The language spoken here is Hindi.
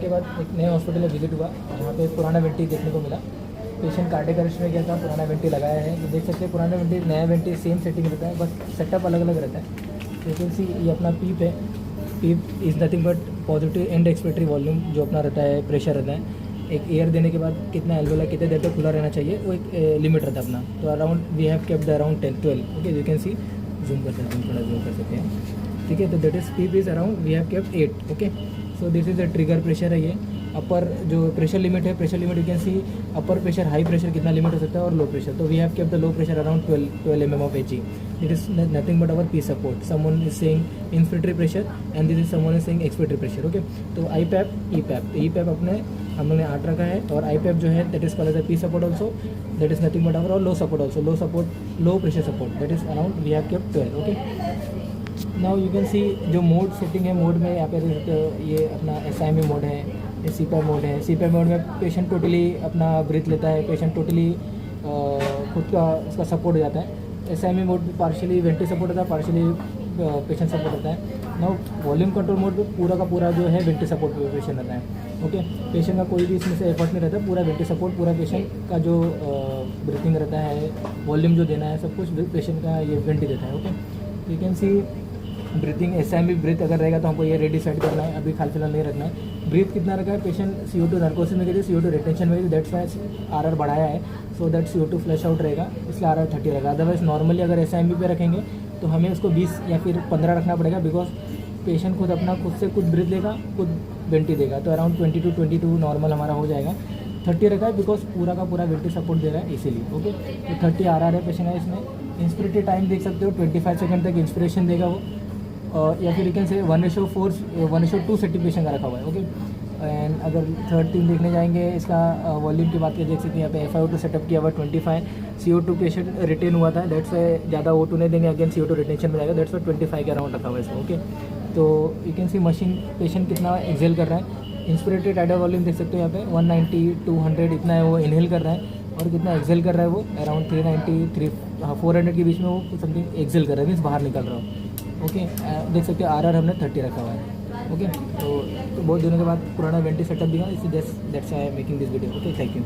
के बाद एक नए हॉस्पिटल में विजिट हुआ, वहाँ पे पुराना वेंटी देखने को मिला। पेशेंट कार्डियक अरेस्ट में गया था, पुराना वेंटी लगाया है। तो देख सकते हैं पुराना वेंटी नया वेंटी सेम सेटिंग रहता है, बस सेटअप अलग अलग रहता है। लेकिन सी ये अपना पीप है, PEEP is nothing but positive end expiratory volume जो अपना रहता है, प्रेशर रहता है। एक एयर देने के बाद कितना एल्वोला कितने देर तक खुला रहना चाहिए, वो एक लिमिट रहता है अपना। तो around we have kept around 10-12। Okay, you can see, zoom कर सकते हैं, थोड़ा जूम कर सकते हैं, ठीक है। तो that is PEEP is around we have kept 8। Okay, so this is the trigger pressure है। ये अपर जो प्रेशर लिमिट है, pressure limit you can see upper pressure, high pressure कितना लिमिट हो सकता है, और लो प्रेशर। तो we have kept the low pressure around 12 mm of Hg। It is nothing but our P support. Someone is saying inspiratory pressure and this is someone is saying expiratory pressure. Okay, तो आई पैप, ई पैप, ई पैप अपने हम लोग ने 8 रखा है, और आई पैप जो है that is called as P support also, that is nothing but our, और low support also, low support, low pressure support, that is around we have kept 12। Okay, now you can see जो मोड सेटिंग है, मोड में यहाँ पर ये अपना SIME मोड है, ये CPAP मोड है। CPAP मोड में पेशेंट टोटली अपना ब्रीथ लेता है, पेशेंट टोटली खुद का उसका सपोर्ट हो जाता है। SIME मोड में पार्शियली वेंटी सपोर्ट होता है, पार्शियली पेशेंट सपोर्ट होता है। नाउ वॉल्यूम कंट्रोल मोड में पूरा का पूरा जो है वेंटी सपोर्ट पे पेशेंट रहता है। ओके, पेशेंट का कोई भी इसमें से एफर्ट नहीं रहता, पूरा वेंटी सपोर्ट, पूरा पेशेंट का जो ब्रीथिंग रहता है, वॉल्यूम जो देना है, सब कुछ पेशेंट का ये वेंटी देता है। Okay, you can see breathing, SIME breath अगर रहेगा तो हमको ये रेडी सेट करना है, अभी खाल फिलहाल नहीं रखना है। ब्रीथ कितना रखा है, पेशेंट CO2 नार्कोसिस में गई थी, CO2 रिटेंशन में गई, दैट्स वाई RR बढ़ाया है, so that CO2 flash out रहेगा, इसलिए RR 30 रहेगा। अदरवाइज नॉर्मली अगर SIME पे रखेंगे तो हमें उसको 20 या फिर 15 रखना पड़ेगा, बिकॉज पेशेंट खुद अपना खुद से कुछ ब्रीथ लेगा, खुद वेंटी देगा। तो अराउंड 22 नॉर्मल हमारा हो जाएगा। 30 रखा है बिकॉज पूरा का पूरा वेंटी सपोर्ट दे रहा है इसीलिए। ओके, तो 30 RR है पेशेंट है इसमें। इंस्पिरेटरी टाइम देख सकते हो, 25 सेकंड तक इंस्पिरेशन देगा वो, या फिर you can say 1:4 setting patient का रखा हुआ है। ओके, एंड अगर थर्ड टीम देखने जाएंगे, इसका वॉल्यूम की बात करें, देख सकते हैं यहाँ पे FiO2 सेटअप किया हुआ 25, CO2 पेशेंट रिटेन हुआ था, दैट्स ज़्यादा O2 नहीं देंगे, अगेन CO2 रिटेंशन में जाएगा, दैट्स 25 के अराउंड रखा हुआ है इसमें। ओके, तो you can C machine patient कितना एक्सेल कर रहा है। इंस्पिरेटरी टाइडल वॉल्यूम देख सकते हो यहाँ पे 190, 200 इतना है वो इनहेल कर रहा है, और कितना एक्सेल कर रहा है वो अराउंड 390, 400 के बीच में वो समथिंग एक्सेल कर रहा है, मीन्स बाहर निकल रहा हो। ओके, देख सकते हो RR हमने 30 रखा हुआ है। ओके, तो बहुत दिनों के बाद पुराना वेंटी सेटअप दिखा, इसलिए that's I am making this video. Okay, thank you.